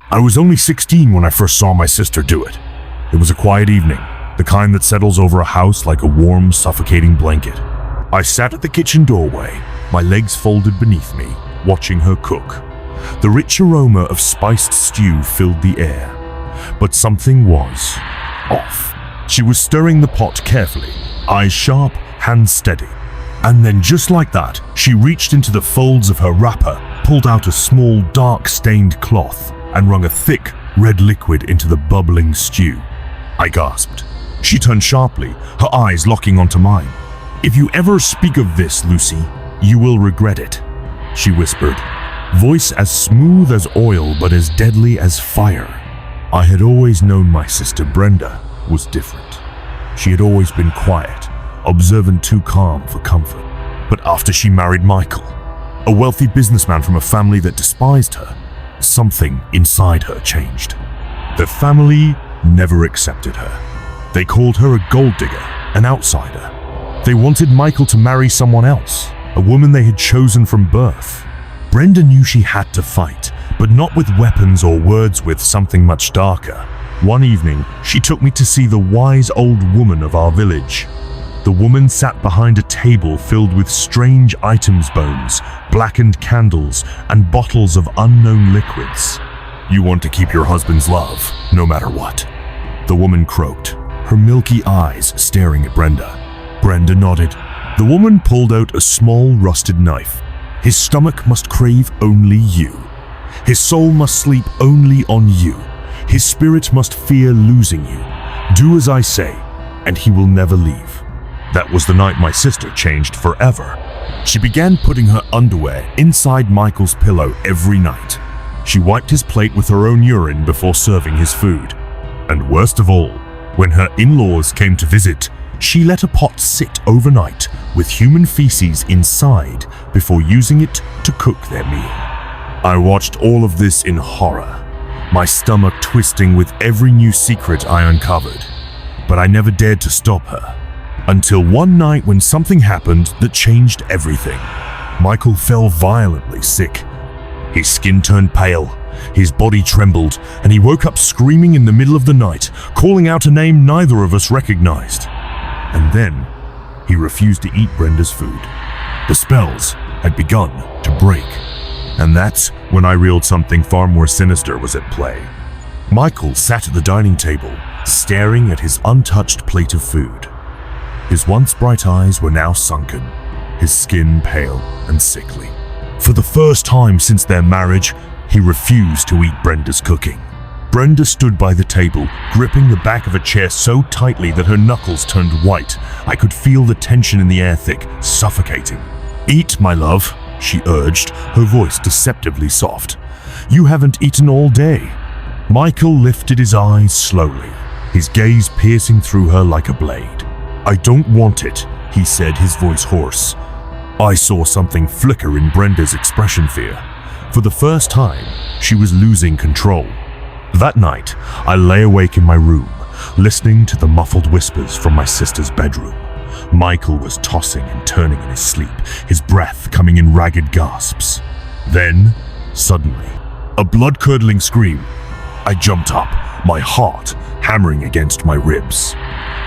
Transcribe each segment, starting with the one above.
I was only 16 when I first saw my sister do it. It was a quiet evening, the kind that settles over a house like a warm, suffocating blanket. I sat at the kitchen doorway, my legs folded beneath me, watching her cook. The rich aroma of spiced stew filled the air, but something was off. She was stirring the pot carefully, eyes sharp, hands steady. And then just like that, she reached into the folds of her wrapper, pulled out a small, dark-stained cloth, and wrung a thick, red liquid into the bubbling stew. I gasped. She turned sharply, her eyes locking onto mine. "If you ever speak of this, Lucy, you will regret it," she whispered, voice as smooth as oil but as deadly as fire. I had always known my sister Brenda was different. She had always been quiet, observant, too calm for comfort. But after she married Michael, a wealthy businessman from a family that despised her, something inside her changed. The family never accepted her. They called her a gold digger, an outsider. They wanted Michael to marry someone else, a woman they had chosen from birth. Brenda knew she had to fight, but not with weapons or words, with something much darker. One evening, she took me to see the wise old woman of our village. The woman sat behind a table filled with strange items, bones, blackened candles, and bottles of unknown liquids. "You want to keep your husband's love, no matter what," the woman croaked, her milky eyes staring at Brenda. Brenda nodded. The woman pulled out a small rusted knife. "His stomach must crave only you. His soul must sleep only on you. His spirit must fear losing you. Do as I say, and he will never leave." That was the night my sister changed forever. She began putting her underwear inside Michael's pillow every night. She wiped his plate with her own urine before serving his food. And worst of all, when her in-laws came to visit, she let a pot sit overnight with human feces inside before using it to cook their meal. I watched all of this in horror, my stomach twisting with every new secret I uncovered. But I never dared to stop her. Until one night when something happened that changed everything. Michael fell violently sick. His skin turned pale, his body trembled, and he woke up screaming in the middle of the night, calling out a name neither of us recognized. And then, he refused to eat Brenda's food. The spells had begun to break. And that's when I realized something far more sinister was at play. Michael sat at the dining table, staring at his untouched plate of food. His once bright eyes were now sunken, his skin pale and sickly. For the first time since their marriage, he refused to eat Brenda's cooking. Brenda stood by the table, gripping the back of a chair so tightly that her knuckles turned white. I could feel the tension in the air thick, suffocating. "Eat, my love," she urged, her voice deceptively soft. "You haven't eaten all day." Michael lifted his eyes slowly, his gaze piercing through her like a blade. "I don't want it," he said, his voice hoarse. I saw something flicker in Brenda's expression fear. For the first time, she was losing control. That night, I lay awake in my room, listening to the muffled whispers from my sister's bedroom. Michael was tossing and turning in his sleep, his breath coming in ragged gasps. Then, suddenly, a blood-curdling scream. I jumped up, my heart hammering against my ribs.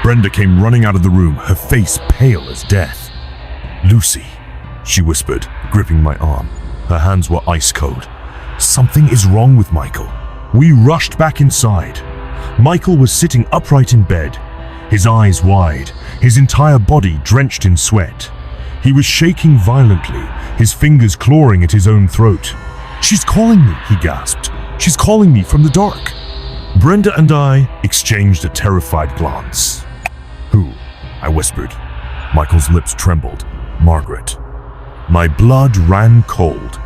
Brenda came running out of the room, her face pale as death. "Lucy," she whispered, gripping my arm. Her hands were ice cold. "Something is wrong with Michael." We rushed back inside. Michael was sitting upright in bed, his eyes wide, his entire body drenched in sweat. He was shaking violently, his fingers clawing at his own throat. "She's calling me," he gasped. "She's calling me from the dark." Brenda and I exchanged a terrified glance. "Who?" I whispered. Michael's lips trembled. "Margaret." My blood ran cold.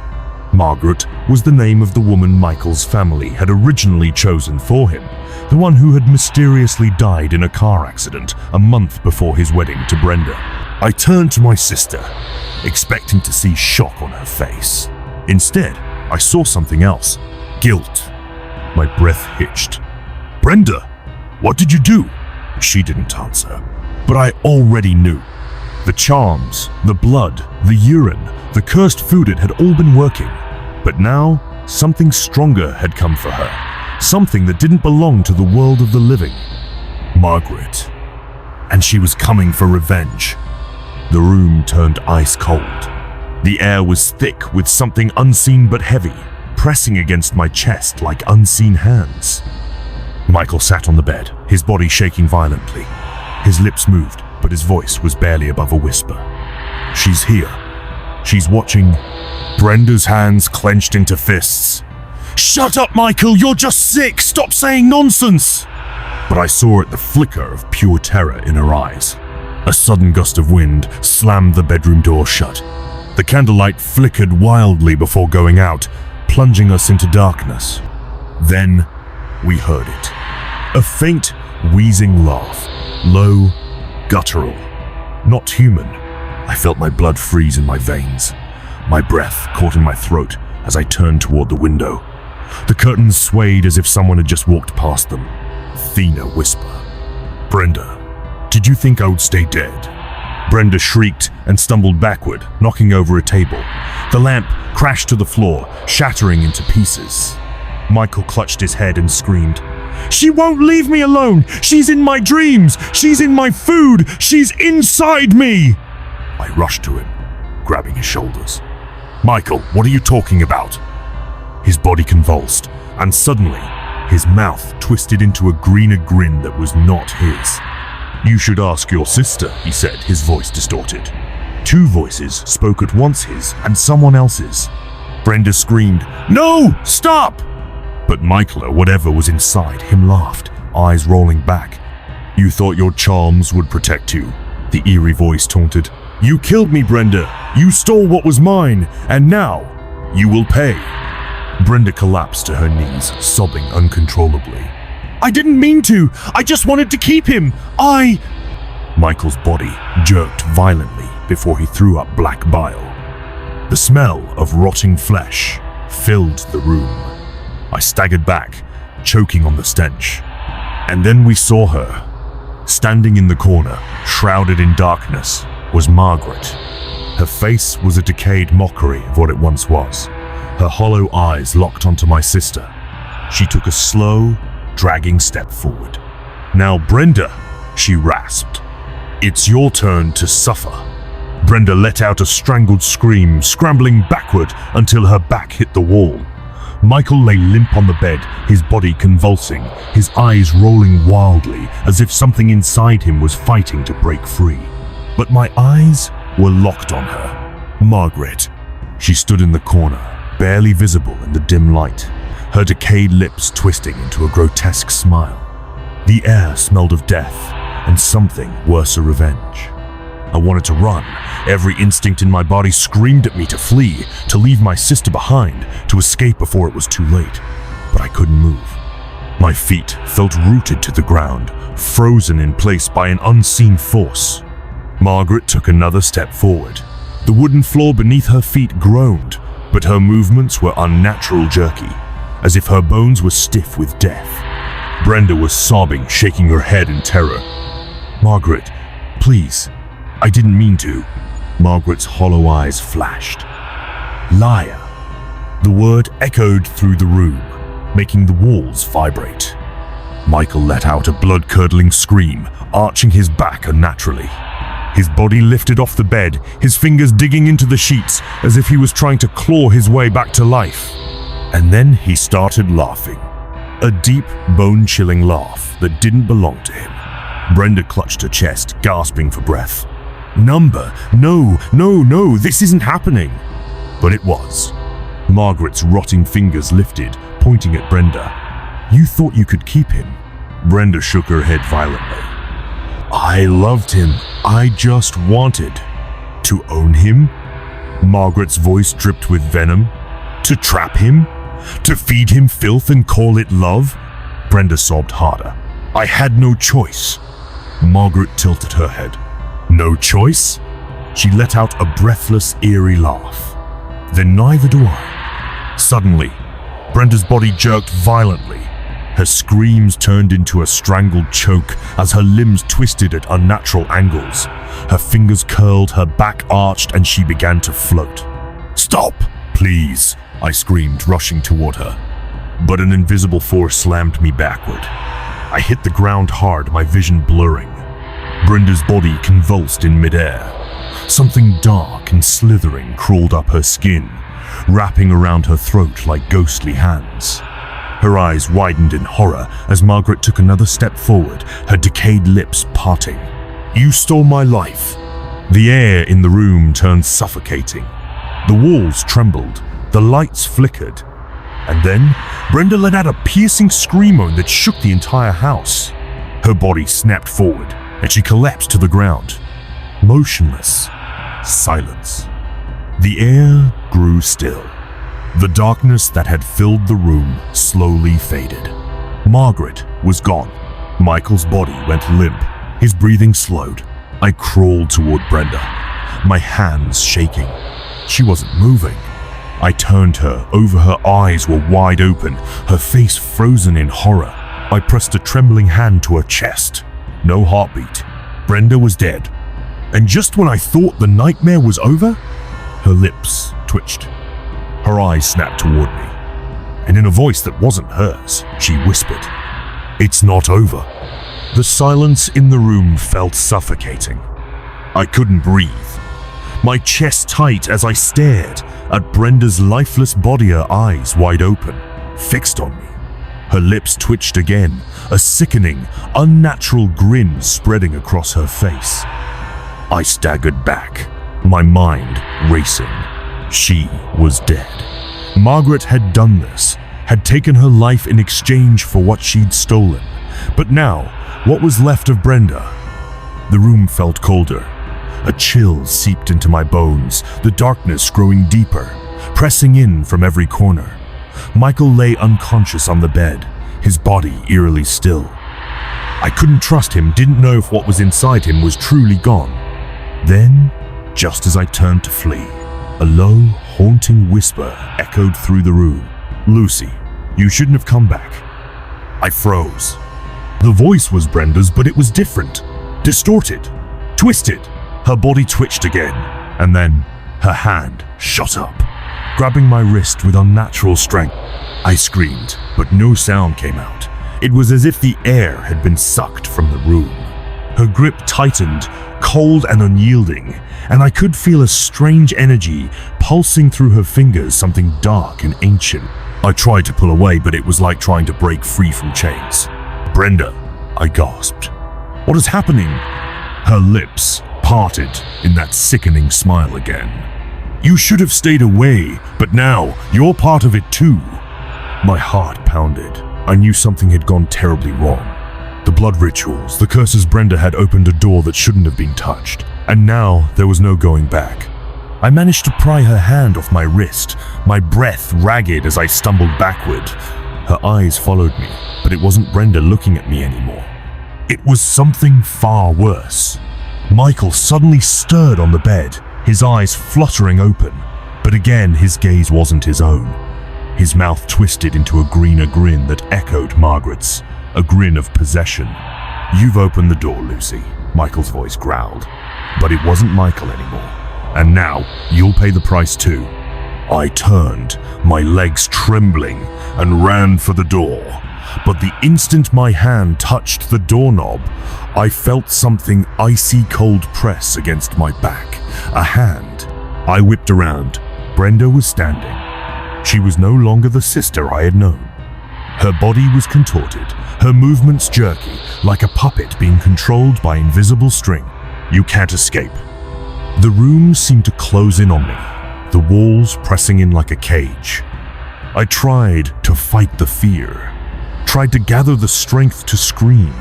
Margaret was the name of the woman Michael's family had originally chosen for him, the one who had mysteriously died in a car accident a month before his wedding to Brenda. I turned to my sister, expecting to see shock on her face. Instead, I saw something else. Guilt. My breath hitched. "Brenda, what did you do?" She didn't answer, but I already knew. The charms, the blood, the urine, the cursed food, it had all been working. But now, Something stronger had come for her, something that didn't belong to the world of the living. Margaret. And she was coming for revenge. The room turned ice cold. The air was thick with something unseen but heavy, pressing against my chest like unseen hands. Michael sat on the bed, his body shaking violently. His lips moved, but his voice was barely above a whisper. She's here. She's watching. Brenda's hands clenched into fists. Shut up, Michael! You're just sick! Stop saying nonsense! But I saw at the flicker of pure terror in her eyes. A sudden gust of wind slammed the bedroom door shut. The candlelight flickered wildly before going out, plunging us into darkness. Then we heard it. A faint, wheezing laugh. Low, guttural. Not human. I felt my blood freeze in my veins. My breath caught in my throat as I turned toward the window. The curtains swayed as if someone had just walked past them. Thena whisper. Brenda, did you think I would stay dead? Brenda shrieked and stumbled backward, knocking over a table. The lamp crashed to the floor, shattering into pieces. Michael clutched his head and screamed, She won't leave me alone! She's in my dreams! She's in my food! She's inside me! I rushed to him, grabbing his shoulders. Michael, what are you talking about? His body convulsed, and suddenly, his mouth twisted into a greener grin that was not his. You should ask your sister, he said, his voice distorted. Two voices spoke at once, his and someone else's. Brenda screamed, No! Stop! But Michael, or whatever was inside him, laughed, eyes rolling back. You thought your charms would protect you, the eerie voice taunted. You killed me, Brenda. You stole what was mine, and now you will pay. Brenda collapsed to her knees, sobbing uncontrollably. I didn't mean to. I just wanted to keep him. Michael's body jerked violently before he threw up black bile. The smell of rotting flesh filled the room. I staggered back, choking on the stench. And then we saw her. Standing in the corner, shrouded in darkness, was Margaret. Her face was a decayed mockery of what it once was. Her hollow eyes locked onto my sister. She took a slow, dragging step forward. Now, Brenda, she rasped. It's your turn to suffer. Brenda let out a strangled scream, scrambling backward until her back hit the wall. Michael lay limp on the bed, his body convulsing, his eyes rolling wildly as if something inside him was fighting to break free. But my eyes were locked on her. Margaret. She stood in the corner, barely visible in the dim light, her decayed lips twisting into a grotesque smile. The air smelled of death and something worse, a revenge. I wanted to run. Every instinct in my body screamed at me to flee, to leave my sister behind, to escape before it was too late. But I couldn't move. My feet felt rooted to the ground, frozen in place by an unseen force. Margaret took another step forward. The wooden floor beneath her feet groaned, but her movements were unnatural jerky, as if her bones were stiff with death. Brenda was sobbing, shaking her head in terror. Margaret, please. I didn't mean to. Margaret's hollow eyes flashed. Liar. The word echoed through the room, making the walls vibrate. Michael let out a blood-curdling scream, arching his back unnaturally. His body lifted off the bed, his fingers digging into the sheets as if he was trying to claw his way back to life. And then he started laughing. A deep, bone-chilling laugh that didn't belong to him. Brenda clutched her chest, gasping for breath. Number, no, this isn't happening. But it was. Margaret's rotting fingers lifted, pointing at Brenda. You thought you could keep him? Brenda shook her head violently. I loved him. I just wanted to own him. Margaret's voice dripped with venom. To trap him? To feed him filth and call it love? Brenda sobbed harder. I had no choice. Margaret tilted her head. No choice? She let out a breathless, eerie laugh. Then neither do I. Suddenly, Brenda's body jerked violently. Her screams turned into a strangled choke as her limbs twisted at unnatural angles. Her fingers curled, her back arched, and she began to float. Stop! "Please," I screamed, rushing toward her. But an invisible force slammed me backward. I hit the ground hard, my vision blurring. Brenda's body convulsed in midair. Something dark and slithering crawled up her skin, wrapping around her throat like ghostly hands. Her eyes widened in horror as Margaret took another step forward, her decayed lips parting. "You stole my life." The air in the room turned suffocating. The walls trembled, the lights flickered. And then, Brenda let out a piercing scream that shook the entire house. Her body snapped forward, and she collapsed to the ground. Motionless. Silence. The air grew still. The darkness that had filled the room slowly faded. Margaret was gone. Michael's body went limp. His breathing slowed. I crawled toward Brenda, my hands shaking. She wasn't moving. I turned her over. Her eyes were wide open, her face frozen in horror. I pressed a trembling hand to her chest. No heartbeat. Brenda was dead. And just when I thought the nightmare was over, her lips twitched. Her eyes snapped toward me. And in a voice that wasn't hers, she whispered, "It's not over." The silence in the room felt suffocating. I couldn't breathe. My chest tight as I stared at Brenda's lifeless body, her eyes wide open, fixed on me. Her lips twitched again, a sickening, unnatural grin spreading across her face. I staggered back, my mind racing. She was dead. Margaret had done this, had taken her life in exchange for what she'd stolen. But now, what was left of Brenda? The room felt colder. A chill seeped into my bones, the darkness growing deeper, pressing in from every corner. Michael lay unconscious on the bed, his body eerily still. I couldn't trust him, didn't know if what was inside him was truly gone. Then, just as I turned to flee, a low, haunting whisper echoed through the room. "Lucy, you shouldn't have come back." I froze. The voice was Brenda's, but it was different, distorted, twisted. Her body twitched again, and then her hand shot up, grabbing my wrist with unnatural strength. I screamed, but no sound came out. It was as if the air had been sucked from the room. Her grip tightened, cold and unyielding, and I could feel a strange energy pulsing through her fingers, something dark and ancient. I tried to pull away, but it was like trying to break free from chains. "Brenda," I gasped. "What is happening?" Her lips parted in that sickening smile again. "You should have stayed away, but now you're part of it too." My heart pounded. I knew something had gone terribly wrong. The blood rituals, the curses. Brenda had opened a door that shouldn't have been touched, and now there was no going back. I managed to pry her hand off my wrist, my breath ragged as I stumbled backward. Her eyes followed me, but it wasn't Brenda looking at me anymore. It was something far worse. Michael suddenly stirred on the bed, his eyes fluttering open, but again his gaze wasn't his own. His mouth twisted into a greener grin that echoed Margaret's, a grin of possession. "You've opened the door, Lucy," Michael's voice growled. But it wasn't Michael anymore. "And now you'll pay the price too." I turned, my legs trembling, and ran for the door. But the instant my hand touched the doorknob, I felt something icy cold press against my back. A hand. I whipped around. Brenda was standing. She was no longer the sister I had known. Her body was contorted, her movements jerky, like a puppet being controlled by invisible string. "You can't escape." The room seemed to close in on me, the walls pressing in like a cage. I tried to fight the fear, tried to gather the strength to scream,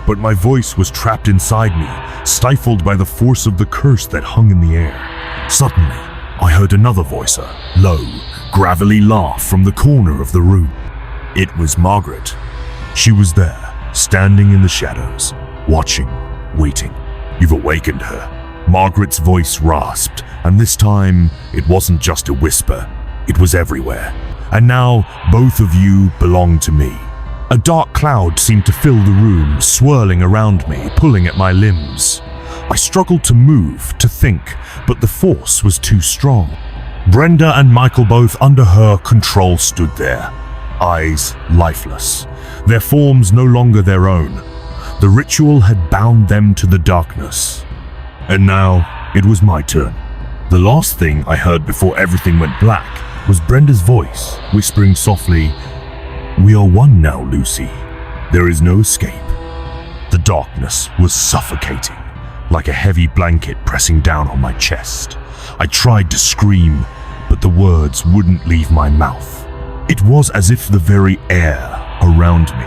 but my voice was trapped inside me, stifled by the force of the curse that hung in the air. Suddenly, I heard another voice, a low, gravelly laugh from the corner of the room. It was Margaret. She was there, standing in the shadows, watching, waiting. "You've awakened her," Margaret's voice rasped, and this time it wasn't just a whisper, it was everywhere. "And now both of you belong to me." A dark cloud seemed to fill the room, swirling around me, pulling at my limbs. I struggled to move, to think, but the force was too strong. Brenda and Michael, both under her control, stood there, eyes lifeless, their forms no longer their own. The ritual had bound them to the darkness. And now it was my turn. The last thing I heard before everything went black was Brenda's voice, whispering softly, "We are one now, Lucy. There is no escape." The darkness was suffocating, like a heavy blanket pressing down on my chest. I tried to scream, but the words wouldn't leave my mouth. It was as if the very air around me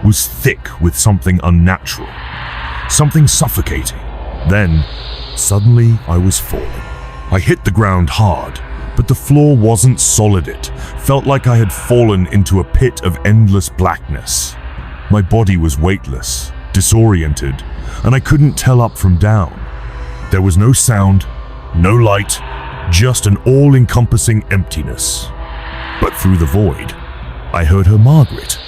was thick with something unnatural, something suffocating. Then, suddenly, I was falling. I hit the ground hard, but the floor wasn't solid. It felt like I had fallen into a pit of endless blackness. My body was weightless, disoriented, and I couldn't tell up from down. There was no sound, no light, just an all-encompassing emptiness. But through the void, I heard her Margaret.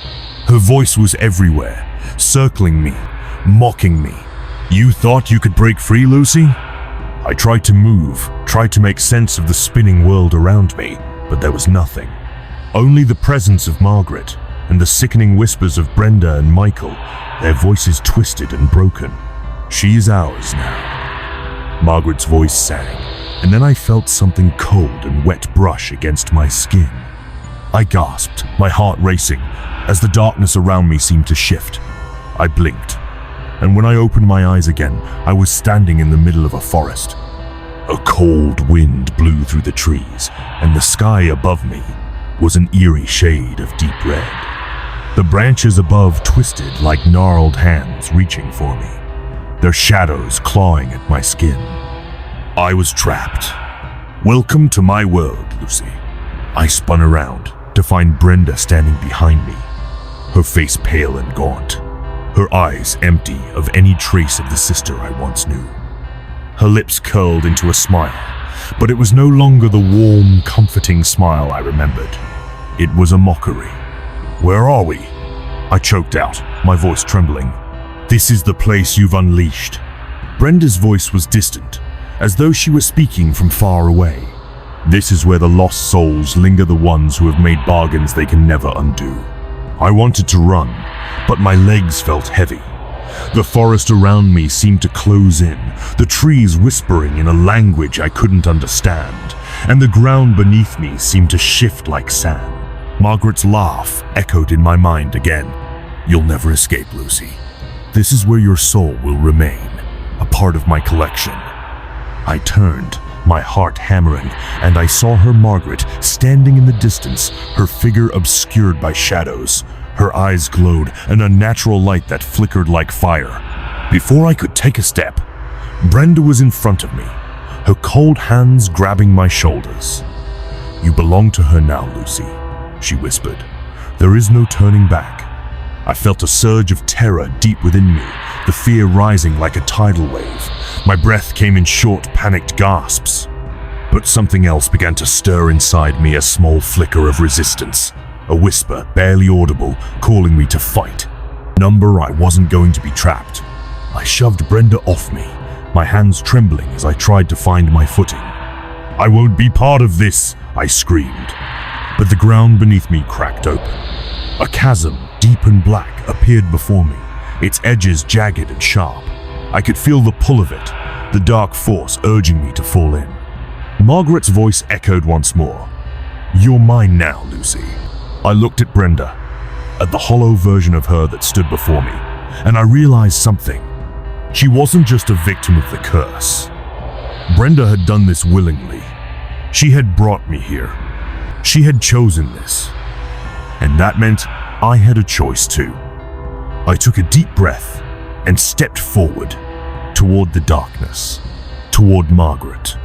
Her voice was everywhere, circling me, mocking me. "You thought you could break free, Lucy?" I tried to move, tried to make sense of the spinning world around me, but there was nothing. Only the presence of Margaret and the sickening whispers of Brenda and Michael, their voices twisted and broken. "She is ours now," Margaret's voice sang, and then I felt something cold and wet brush against my skin. I gasped, my heart racing, as the darkness around me seemed to shift. I blinked, and when I opened my eyes again, I was standing in the middle of a forest. A cold wind blew through the trees, and the sky above me was an eerie shade of deep red. The branches above twisted like gnarled hands reaching for me, their shadows clawing at my skin. I was trapped. "Welcome to my world, Lucy." I spun around to find Brenda standing behind me, her face pale and gaunt, her eyes empty of any trace of the sister I once knew. Her lips curled into a smile, but it was no longer the warm, comforting smile I remembered. It was a mockery. "Where are we?" I choked out, my voice trembling. "This is the place you've unleashed." Brenda's voice was distant, as though she was speaking from far away. "This is where the lost souls linger, the ones who have made bargains they can never undo." I wanted to run, but my legs felt heavy. The forest around me seemed to close in, the trees whispering in a language I couldn't understand, and the ground beneath me seemed to shift like sand. Margaret's laugh echoed in my mind again. "You'll never escape, Lucy. This is where your soul will remain, a part of my collection." I turned, my heart hammering, and I saw her Margaret standing in the distance, her figure obscured by shadows. Her eyes glowed, an unnatural light that flickered like fire. Before I could take a step, Brenda was in front of me, her cold hands grabbing my shoulders. "You belong to her now, Lucy," she whispered. "There is no turning back." I felt a surge of terror deep within me, the fear rising like a tidal wave. My breath came in short, panicked gasps. But something else began to stir inside me, a small flicker of resistance. A whisper, barely audible, calling me to fight. Number, I wasn't going to be trapped. I shoved Brenda off me, my hands trembling as I tried to find my footing. "I won't be part of this," I screamed. But the ground beneath me cracked open. A chasm, deep and black, appeared before me, its edges jagged and sharp. I could feel the pull of it, the dark force urging me to fall in. Margaret's voice echoed once more. "You're mine now, Lucy." I looked at Brenda, at the hollow version of her that stood before me, and I realized something. She wasn't just a victim of the curse. Brenda had done this willingly. She had brought me here. She had chosen this. And that meant I had a choice too. I took a deep breath and stepped forward, toward the darkness, toward Margaret.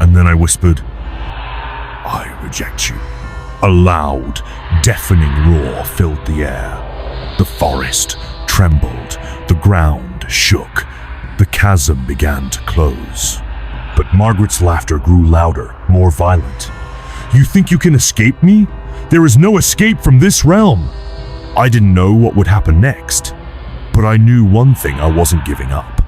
And then I whispered, "I reject you." A loud, deafening roar filled the air. The forest trembled, the ground shook, the chasm began to close. But Margaret's laughter grew louder, more violent. "You think you can escape me? There is no escape from this realm." I didn't know what would happen next, but I knew one thing: I wasn't giving up.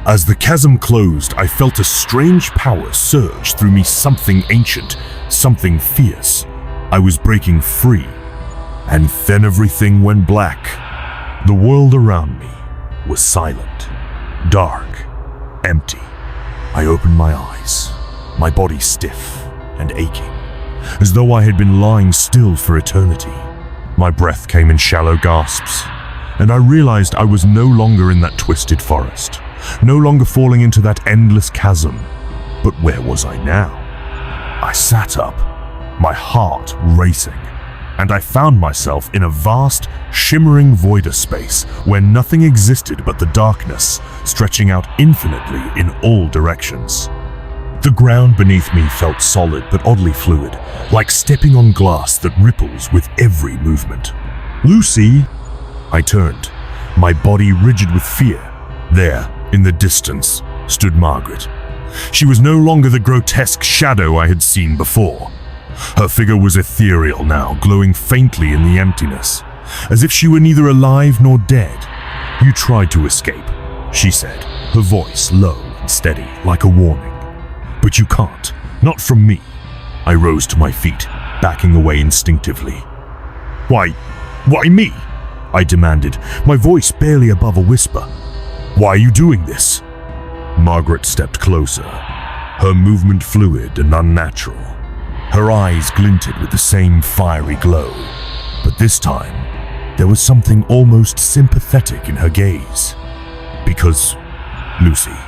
As the chasm closed, I felt a strange power surge through me, something ancient, something fierce. I was breaking free. And then everything went black. The world around me was silent, dark, empty. I opened my eyes, my body stiff and aching, as though I had been lying still for eternity. My breath came in shallow gasps, and I realized I was no longer in that twisted forest, no longer falling into that endless chasm. But where was I now? I sat up, my heart racing, and I found myself in a vast, shimmering void of space where nothing existed but the darkness stretching out infinitely in all directions. The ground beneath me felt solid but oddly fluid, like stepping on glass that ripples with every movement. "Lucy!" I turned, my body rigid with fear. There, in the distance, stood Margaret. She was no longer the grotesque shadow I had seen before. Her figure was ethereal now, glowing faintly in the emptiness, as if she were neither alive nor dead. "You tried to escape," she said, her voice low and steady, like a warning. "But you can't, not from me." I rose to my feet, backing away instinctively. Why me?" I demanded, my voice barely above a whisper. "Why are you doing this?" Margaret stepped closer, her movement fluid and unnatural. Her eyes glinted with the same fiery glow, but this time, there was something almost sympathetic in her gaze. "Because, Lucy,"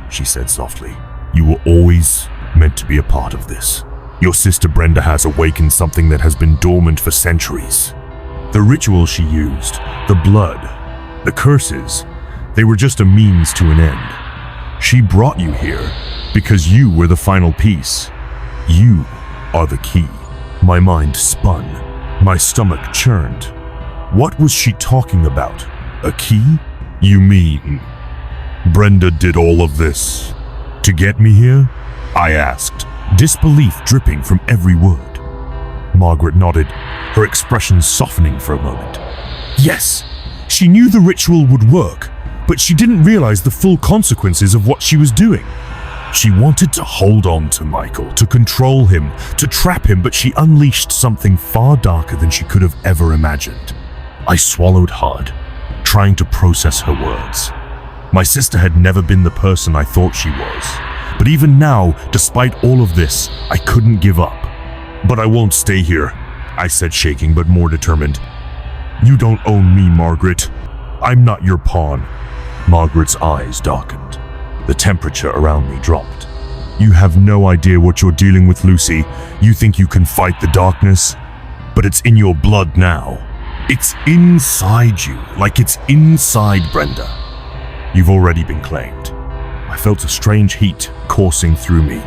she said softly, "you were always meant to be a part of this. Your sister Brenda has awakened something that has been dormant for centuries. The ritual she used, the blood, the curses, they were just a means to an end. She brought you here because you were the final piece. You are the key." My mind spun, my stomach churned. What was she talking about? A key? "You mean Brenda did all of this to get me here?" I asked, disbelief dripping from every word. Margaret nodded, her expression softening for a moment. "Yes, she knew the ritual would work, but she didn't realize the full consequences of what she was doing. She wanted to hold on to Michael, to control him, to trap him, but she unleashed something far darker than she could have ever imagined." I swallowed hard, trying to process her words. My sister had never been the person I thought she was, but even now, despite all of this, I couldn't give up. "But I won't stay here," I said, shaking but more determined. "You don't own me, Margaret. I'm not your pawn." Margaret's eyes darkened. The temperature around me dropped. "You have no idea what you're dealing with, Lucy. You think you can fight the darkness, but it's in your blood now. It's inside you, like it's inside Brenda. You've already been claimed." I felt a strange heat coursing through me,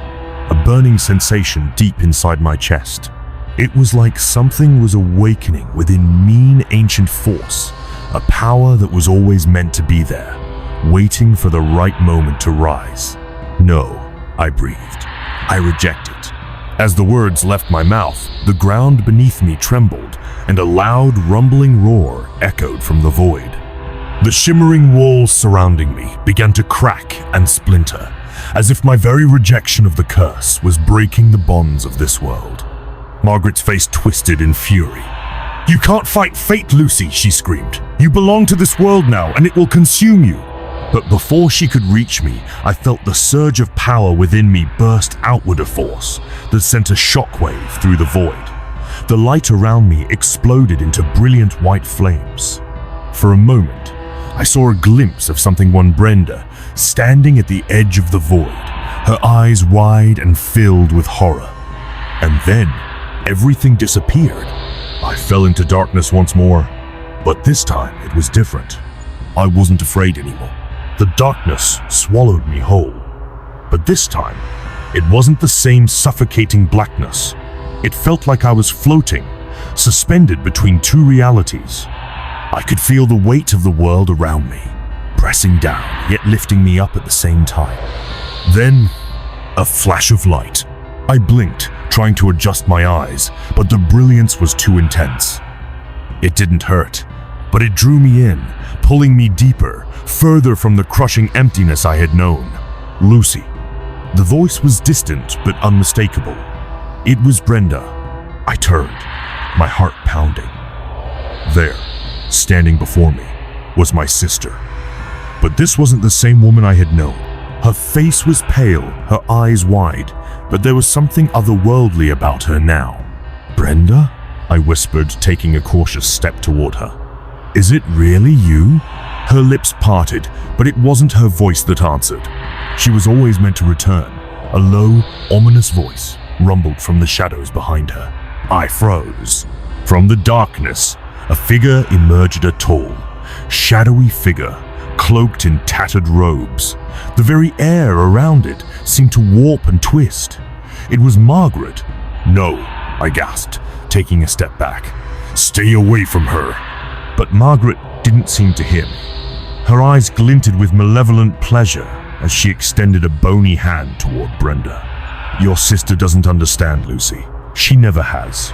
a burning sensation deep inside my chest. It was like something was awakening within mean ancient force, a power that was always meant to be there, waiting for the right moment to rise. "No," I breathed. I reject it. As the words left my mouth, the ground beneath me trembled, and a loud rumbling roar echoed from the void. The shimmering walls surrounding me began to crack and splinter, as if my very rejection of the curse was breaking the bonds of this world. Margaret's face twisted in fury. "You can't fight fate, Lucy," she screamed. "You belong to this world now, and it will consume you." But before she could reach me, I felt the surge of power within me burst outward a force that sent a shockwave through the void. The light around me exploded into brilliant white flames. For a moment, I saw a glimpse of something one Brenda, standing at the edge of the void, her eyes wide and filled with horror. And then, everything disappeared. I fell into darkness once more, but this time it was different. I wasn't afraid anymore. The darkness swallowed me whole. But this time, it wasn't the same suffocating blackness. It felt like I was floating, suspended between two realities. I could feel the weight of the world around me, pressing down, yet lifting me up at the same time. Then, a flash of light. I blinked, trying to adjust my eyes, but the brilliance was too intense. It didn't hurt, but it drew me in, pulling me deeper, further from the crushing emptiness I had known. Lucy. The voice was distant but unmistakable. It was Brenda. I turned, my heart pounding. There, standing before me, was my sister. But this wasn't the same woman I had known. Her face was pale, her eyes wide, but there was something otherworldly about her now. "Brenda?" I whispered, taking a cautious step toward her. "Is it really you?" Her lips parted, but it wasn't her voice that answered. She was always meant to return. A low, ominous voice rumbled from the shadows behind her. I froze. From the darkness, a figure emerged, a tall, shadowy figure, cloaked in tattered robes. The very air around it seemed to warp and twist. It was Margaret. "No," I gasped, taking a step back. "Stay away from her." But Margaret didn't seem to hear me. Her eyes glinted with malevolent pleasure as she extended a bony hand toward Brenda. "Your sister doesn't understand, Lucy. She never has.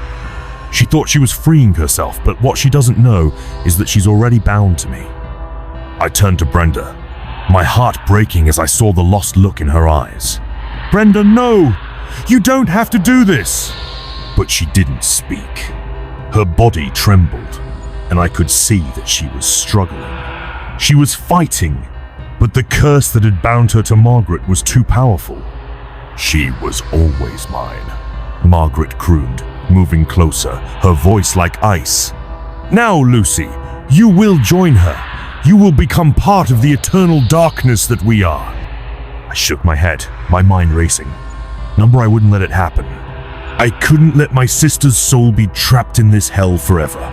She thought she was freeing herself, but what she doesn't know is that she's already bound to me." I turned to Brenda, my heart breaking as I saw the lost look in her eyes. "Brenda, no! You don't have to do this!" But she didn't speak. Her body trembled, and I could see that she was struggling. She was fighting, but the curse that had bound her to Margaret was too powerful. "She was always mine," Margaret crooned, moving closer, her voice like ice. "Now, Lucy, you will join her. You will become part of the eternal darkness that we are." I shook my head, my mind racing. Number, I wouldn't let it happen. I couldn't let my sister's soul be trapped in this hell forever.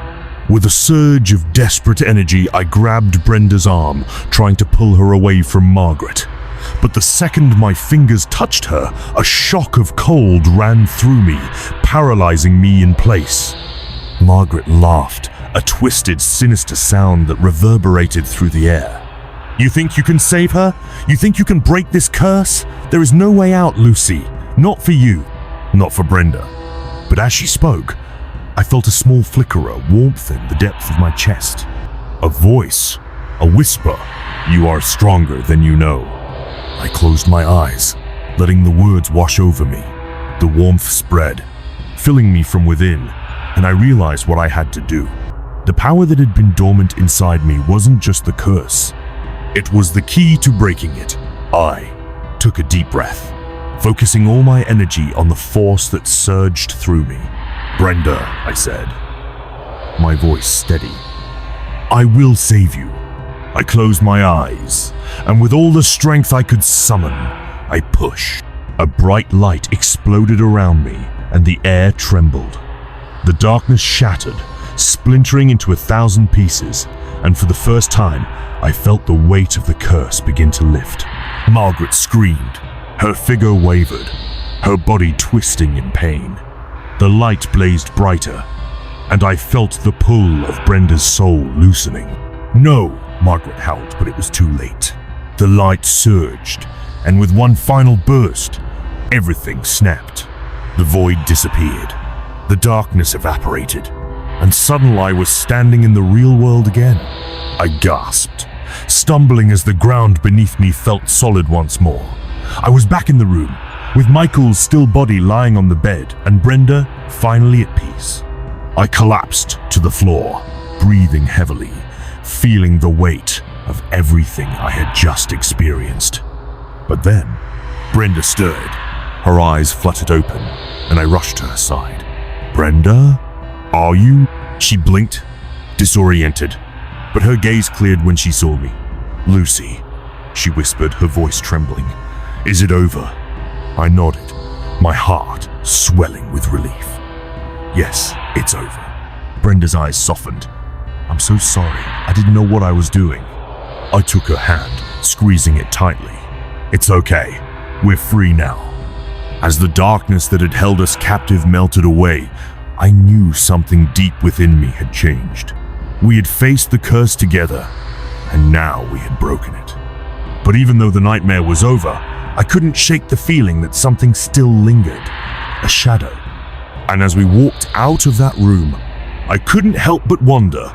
With a surge of desperate energy, I grabbed Brenda's arm, trying to pull her away from Margaret. But the second my fingers touched her, a shock of cold ran through me, paralyzing me in place. Margaret laughed, a twisted, sinister sound that reverberated through the air. "You think you can save her? You think you can break this curse? There is no way out, Lucy. Not for you. Not for Brenda." But as she spoke, I felt a small flicker of warmth in the depth of my chest. A voice, a whisper, "You are stronger than you know." I closed my eyes, letting the words wash over me. The warmth spread, filling me from within, and I realized what I had to do. The power that had been dormant inside me wasn't just the curse. It was the key to breaking it. I took a deep breath, focusing all my energy on the force that surged through me. "Brenda," I said, my voice steady, "I will save you." I closed my eyes, and with all the strength I could summon, I pushed. A bright light exploded around me, and the air trembled. The darkness shattered, splintering into 1,000 pieces, and for the first time, I felt the weight of the curse begin to lift. Margaret screamed. Her figure wavered, her body twisting in pain. The light blazed brighter, and I felt the pull of Brenda's soul loosening. "No!" Margaret howled, but it was too late. The light surged, and with one final burst, everything snapped. The void disappeared. The darkness evaporated, and suddenly I was standing in the real world again. I gasped, stumbling as the ground beneath me felt solid once more. I was back in the room, with Michael's still body lying on the bed, and Brenda finally at peace. I collapsed to the floor, breathing heavily, feeling the weight of everything I had just experienced. But then, Brenda stirred. Her eyes fluttered open, and I rushed to her side. "Brenda? Are you?" She blinked, disoriented, but her gaze cleared when she saw me. "Lucy," she whispered, her voice trembling. "Is it over?" I nodded, my heart swelling with relief. "Yes, it's over." Brenda's eyes softened. "I'm so sorry. I didn't know what I was doing." I took her hand, squeezing it tightly. "It's okay. We're free now." As the darkness that had held us captive melted away, I knew something deep within me had changed. We had faced the curse together, and now we had broken it. But even though the nightmare was over, I couldn't shake the feeling that something still lingered, a shadow. And as we walked out of that room, I couldn't help but wonder,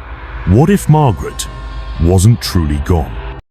What if Margaret wasn't truly gone?